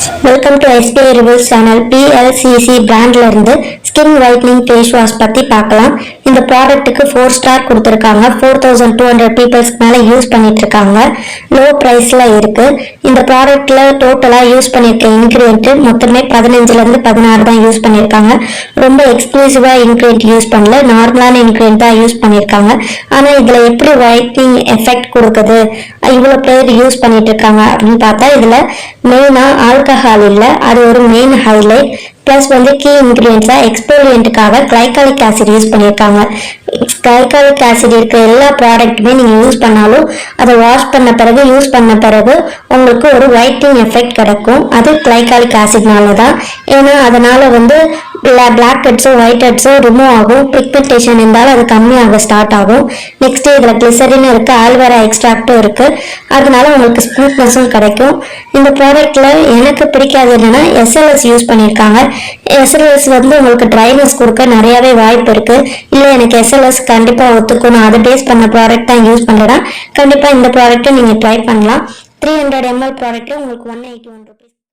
Welcome to SBI reviews channel. PLCC பிராண்ட்ல இருந்து skin whitening face wash பத்தி பார்க்கலாம். இந்த ப்ராடக்ட்டுக்கு 4 ஸ்டார் கொடுத்துருக்காங்க. 4200 பீப்புள்ஸ்க்கு மேல யூஸ் பண்ணிட்டு இருக்காங்க. லோ பிரைஸ்ல இருக்கு. இந்த ப்ராடக்ட்ல டோட்டலா யூஸ் பண்ணிருக்க இன்கிரியன்ட் மொத்தமே 15ல இருந்து 16 தான் யூஸ் பண்ணிருக்காங்க. ரொம்ப எக்ஸ்க்ளூசிவா இன்கிரியன்ட் யூஸ் பண்ணல, நார்மலான இன்கிரியன்ட் தான் யூஸ் பண்ணிருக்காங்க. ஆனா இதுல எப்படி ஒயிட்னிங் எஃபெக்ட் கொடுக்குது, இவ்வளவு பேர் யூஸ் பண்ணிட்டு இருக்காங்க அப்படின்னு பார்த்தா இதுல மெயினா ஆல்கஹால் இல்ல, அது ஒரு மெயின் ஹைலைட். பிளஸ் கீ இன்கிரியன்ட்ஸா எக்ஸ்போலியன்ட்டுக்காக கிளைகாலிக் ஆசிட் யூஸ் பண்ணியிருக்காங்க. கிளைகாலிக் ஆசிட் இருக்க எல்லா ப்ராடக்ட்டுமே நீங்க யூஸ் பண்ணாலும் அதை வாஷ் பண்ண பிறகு யூஸ் பண்ண பிறகு உங்களுக்கு ஒரு ஒயிட்டிங் எஃபெக்ட் கிடைக்கும். அது கிளைகாலிக் ஆசிட்னால தான். ஏன்னா அதனால பிளாக் ஹெட்ஸோ ஒயிட் ஹெட்ஸோ ரிமூவ் ஆகும். பிக்மெண்டேஷன் இருந்தாலும் அது கம்மியாக ஸ்டார்ட் ஆகும். நெக்ஸ்ட் இதுல கிளிசரின் இருக்கு, ஆல்வேரா எக்ஸ்ட்ராக்டும் இருக்கு. அதனால உங்களுக்கு ஸ்மூத்னஸும் கிடைக்கும். இந்த ப்ராடக்ட்ல எனக்கு பிடிக்காது என்னன்னா SLS யூஸ் பண்ணியிருக்காங்க. SLS உங்களுக்கு ட்ரைனஸ் கொடுக்க நிறையவே வாய்ப்பு இருக்கு. இல்ல எனக்கு SLS கண்டிப்பா ஒத்துக்கணும், அதை பேஸ் பண்ண ப்ராடக்ட் தான் யூஸ் பண்றேன்னா கண்டிப்பா இந்த ப்ராடக்ட்டை நீங்க ட்ரை பண்ணலாம். 300 ml ப்ராடக்ட் உங்களுக்கு 181 rupees.